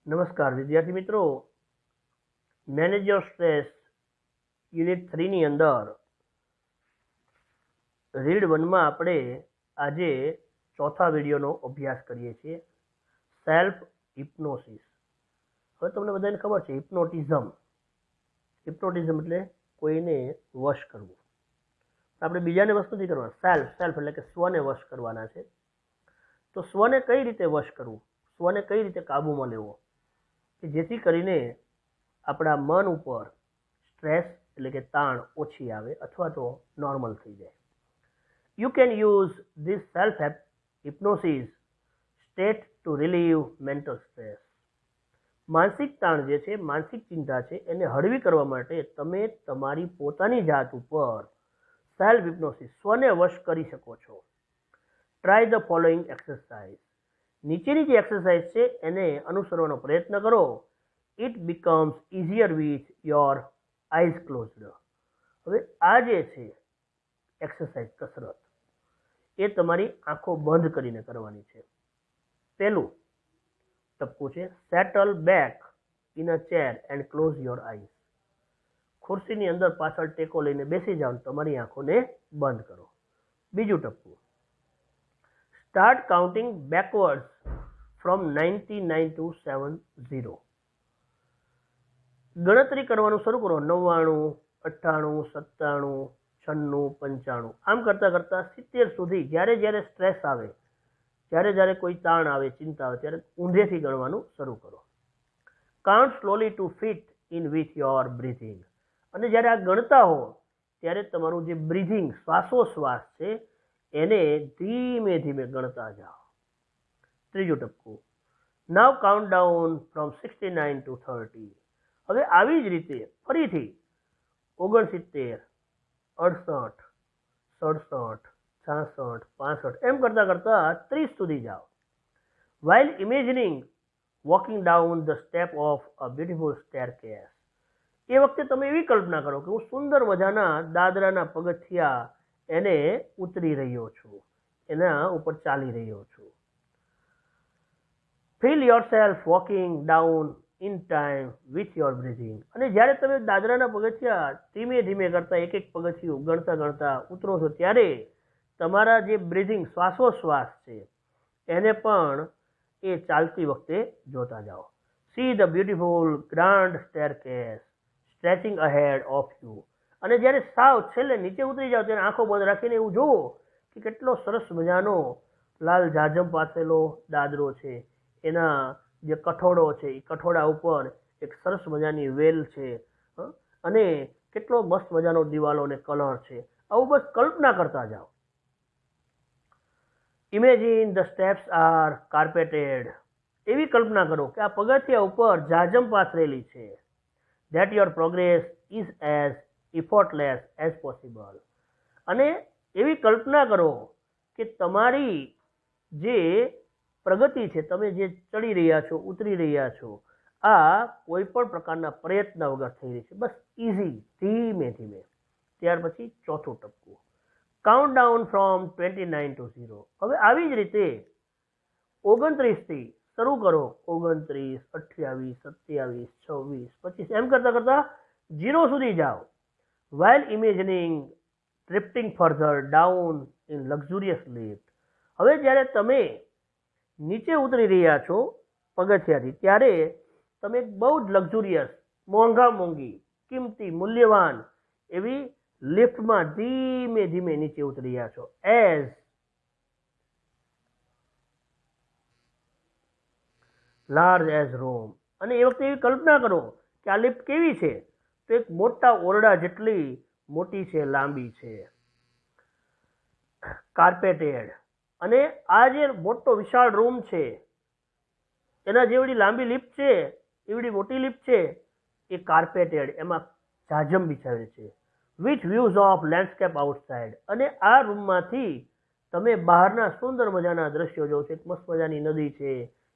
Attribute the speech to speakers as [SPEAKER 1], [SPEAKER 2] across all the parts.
[SPEAKER 1] નમસ્કાર વિદ્યાર્થી મિત્રો, મેનેજ યોર સ્ટ્રેસ યુનિટ 3 ની અંદર રીડ 1માં આપણે આજે ચોથા વિડીયોનો અભ્યાસ કરીએ છીએ, સેલ્ફ હિપ્નોસિસ. હવે તમને બધાને ખબર છે હિપ્નોટિઝમ એટલે કોઈને વશ કરવું. આપણે બીજાને વશ નથી કરવાના, સેલ્ફ એટલે કે સ્વને વશ કરવાના છે. તો સ્વને કઈ રીતે વશ કરવું, સ્વને કઈ રીતે કાબૂમાં લેવો કે જેથી કરીને આપણા મન ઉપર સ્ટ્રેસ એટલે કે તાણ ઓછી આવે અથવા તો નોર્મલ થઈ જાય. You can use this self hypnosis state to relieve mental stress. માનસિક તાણ જે છે, માનસિક ચિંતા છે, એને હળવી કરવા માટે તમે તમારી પોતાની જાત ઉપર સેલ્ફ હિપ્નોસિસ સ્વને વશ કરી શકો છો. Try the following exercise. નીચેની જે એક્સરસાઇઝ છે એને અનુસરવાનો પ્રયત્ન કરો. It becomes easier with your eyes closed. હવે આ જે છે એક્સરસાઇઝ, કસરત, એ તમારી આંખો બંધ કરીને કરવાની છે. પહેલું ટપકું છે, settle back in a chair and close your eyes. ખુરશીની અંદર પાછળ ટેકો લઈને બેસી જાઓ, તમારી આંખોને બંધ કરો. બીજું ટપકું, start counting backwards from 99 to 70. ગણતરી કરવાનું શરૂ કરો. 99, 98, 97, 96, 95. આમ કરતાં કરતાં 70 સુધી જ્યારે જ્યારે સ્ટ્રેસ આવે, જ્યારે જ્યારે કોઈ તાણ આવે, ચિંતા આવે, ત્યારે ઊંધેથી ગણવાનું શરૂ કરો. Count slowly to fit in with your breathing. અને જ્યારે આ ગણતા હો ત્યારે તમારું જે બ્રીથિંગ, શ્વાસોશ્વાસ છે, એને ધીમે ધીમે ગણતા જાઓ. ત્રીજું ટપકું, નાવ કાઉન્ટ ડાઉન ફ્રોમ 69 to 30. હવે આવી જ રીતે ફરીથી 69, 68, 67, 66, 65 એમ કરતાં કરતાં 30 સુધી જાઓ. While imagining walking down the step of a beautiful staircase. એ વખતે તમે એવી કલ્પના કરો કે હું સુંદર મજાના દાદરાના પગથિયા એને ઉતરી રહ્યો છું, એના ઉપર ચાલી રહ્યો છું. Feel yourself walking down in time with your breathing. અને જ્યારે તમે દાદરાના પગથિયા ધીમે ધીમે કરતા એક એક પગથિયું ગણતા ગણતા ઉતરો છો ત્યારે તમારા જે બ્રીથિંગ, શ્વાસોશ્વાસ છે, એને પણ એ ચાલતી વખતે જોતા જાઓ. See the beautiful grand staircase stretching ahead of you. અને જ્યારે સાવ છેલ્લે નીચે ઉતરી જાઓ ત્યારે આંખો બંધ રાખીને એવું જુઓ કે કેટલો સરસ મજાનો લાલ જાજમ પાથરેલો દાદરો છે, એના જે કઠોળો છે એ કઠોળા ઉપર એક સરસ મજાની વેલ છે, અને કેટલો મસ્ત મજાનો દિવાલો અને કલર છે. આવું બસ કલ્પના કરતા જાઓ. Imagine the steps are carpeted. એવી કલ્પના કરો કે આ પગથિયા ઉપર જાજમ પાથરેલી છે. That your progress is as effortless as possible. અને એવી કલ્પના કરો કે તમારી જે પ્રગતિ છે, તમે જે ચડી રહ્યા છો, ઉતરી રહ્યા છો, આ કોઈ પણ પ્રકારના પ્રયત્ન વગર થઈ રહી છે, બસ ઇઝી, ધીમે ધીમે. ત્યાર પછી ચોથું ટપકું, કાઉન્ટ ડાઉન ફ્રોમ 29 to 0. હવે આવી જ રીતે 29 થી શરૂ કરો. 29, 28, 27, 26, 25 એમ કરતાં કરતાં 0 સુધી જાઓ. While imagining drifting further down in luxurious lift. હવે જ્યારે તમે નીચે ઉતરી રહ્યા છો પગથિયાથી ત્યારે તમે બહુ જ લક્ઝુરિયસ, મોંઘી, કિંમતી, મૂલ્યવાન એવી લિફ્ટમાં ધીમે ધીમે નીચે ઉતરી રહ્યા છો. એઝ લાર્જ એઝ રોમ. અને એ વખતે એવી કલ્પના કરો કે આ લિફ્ટ કેવી છે, તો એક મોટા ઓરડા જેટલી મોટી છે, લાંબી છે, કાર્પેટેડ. અને આ જે મોટો વિશાળ રૂમ છે, એના જેવડી લાંબી લિફ્ટ છે, એવડી મોટી લિફ્ટ છે, એ કાર્પેટેડ, એમાં જાજમ બિછાવેલ છે. With views of landscape outside. અને આ રૂમમાંથી તમે બહારના સુંદર મજાના દ્રશ્યો જોવો છો. એક મસ્ત મજાની નદી છે,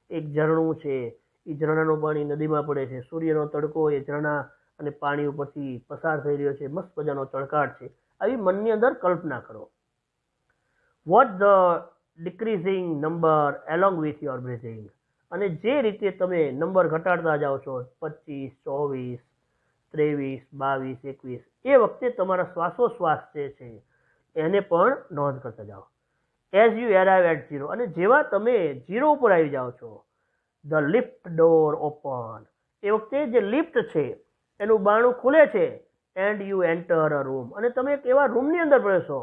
[SPEAKER 1] એક ઝરણું છે, એ ઝરણાનું પાણી નદીમાં પડે છે, સૂર્યનો તડકો એ ઝરણા અને પાણી ઉપરથી પસાર થઈ રહ્યો છે, મસ્ત મજાનો ચળકાટ છે. આવી મનની અંદર કલ્પના કરો. Watch the decreasing number along with your breathing. અને જે રીતે તમે નંબર ઘટાડતા જાઓ છો 25, 24, 23, 22, 21, એ વખતે તમારા શ્વાસોશ્વાસ જે છે એને પણ નોંધ કરતા જાઓ. એઝ યુ એરાઇવ એટ 0, અને જેવા તમે 0 ઉપર આવી જાઓ છો, ધ લિફ્ટ ડોર ઓપન, એ વખતે જે લિફ્ટ છે એનું બારણું ખુલે છે, and you enter a room, અને તમે એક એવા રૂમની અંદર પ્રવેશો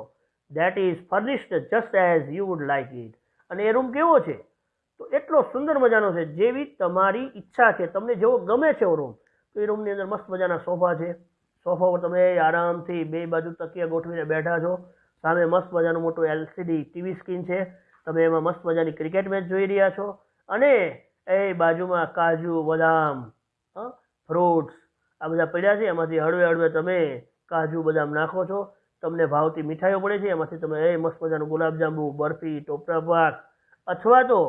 [SPEAKER 1] that is furnished just as you would like it, અને એ રૂમ કેવો છે? તો એટલો સુંદર મજાનો છે જેવી તમારી ઈચ્છા છે, તમને જેવો ગમે છે એવો રૂમ. તો એ રૂમની અંદર મસ્ત મજાના સોફા છે, સોફા પર તમે આરામથી બે બાજુ તકિયા ગોઠવીને બેઠા છો, સામે મસ્ત મજાનું મોટું એલસીડી ટીવી સ્ક્રીન છે, તમે એમાં મસ્ત મજાની ક્રિકેટ મેચ જોઈ રહ્યા છો, અને એ બાજુમાં કાજુ, બદામ, ફ્રૂટ્સ આ બધા પડ્યા છે, એમાંથી હળવે હળવે તમે કાજુ બદામ નાખો છો, તમને ભાવતી મીઠાઈઓ પડે છે, એમાંથી તમે મસ્ત મજાનું ગુલાબજાંબુ, બરફી, ટોપરા પાક, અથવા તો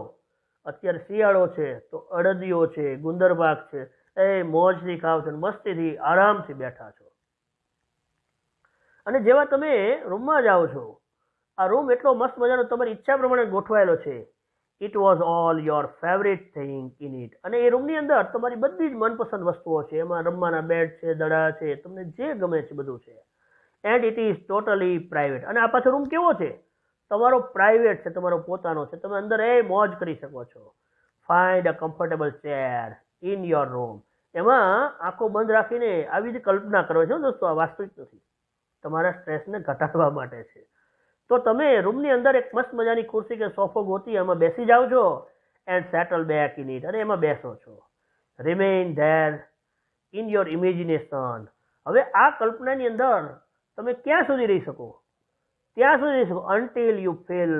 [SPEAKER 1] અત્યારે શિયાળો છે તો અડદિયો છે, ગુંદર પાક છે, એ મોજથી ખાવ છો, મસ્તીથી આરામથી બેઠા છો. અને જેવા તમે રૂમમાં જાઓ છો, આ રૂમ એટલો મસ્ત મજાનો તમારી ઈચ્છા પ્રમાણે ગોઠવાયેલો છે. It was all your favourite thing in it, અને એ રૂમની અંદર તમારી બધી જ મનપસંદ વસ્તુઓ છે, એમાં રમવાના બેડ છે, દડા છે, તમને જે ગમે છે બધું છે. And it is totally private, અને આ પાછો રૂમ કેવો છે? તમારો પ્રાઇવેટ છે, તમારો પોતાનો છે, તમે અંદર મોજ કરી શકો છો. Find a comfortable chair in your room, એમાં આંખો બંધ રાખીને આવી જ કલ્પના કરો છો દોસ્તો, આ વાસ્તવિક નથી, તમારા સ્ટ્રેસને ઘટાડવા માટે છે. તો તમે રૂમની અંદર એક મસ્ત મજાની ખુરશી કે સોફો ગોતી એમાં બેસી જાઓ છો, and settle back in it, અને એમાં બેસો છો. Remain there in your imagination, હવે આ કલ્પનાની અંદર તમે ક્યાં સુધી રહી શકો? ત્યાં સુધી રહી શકો until you feel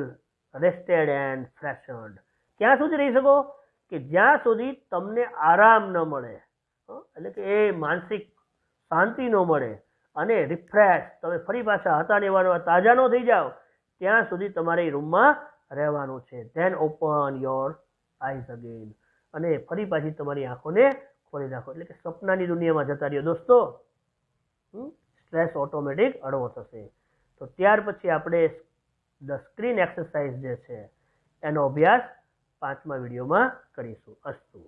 [SPEAKER 1] rested and freshened, ક્યાં સુધી રહી શકો? કે જ્યાં સુધી તમને આરામ ન મળે, એટલે કે એ માનસિક શાંતિ ન મળે, અને રિફ્રેશ, તમે ફરી પાછા હતા ને એવા તાજા ન થઈ જાઓ, ત્યાં સુધી તમારે એ રૂમમાં રહેવાનું છે. Then open your eyes again, અને ફરી પાછી તમારી આંખોને ખોલી નાખો, એટલે કે સપનાની દુનિયામાં જતા રહ્યો દોસ્તો. સ્ટ્રેસ ઓટોમેટિક હળવો થશે. તો ત્યાર પછી આપણે ધ સ્ક્રીન એક્સરસાઇઝ જે છે એનો અભ્યાસ 5મા વિડીયોમાં કરીશું. અસ્તુ.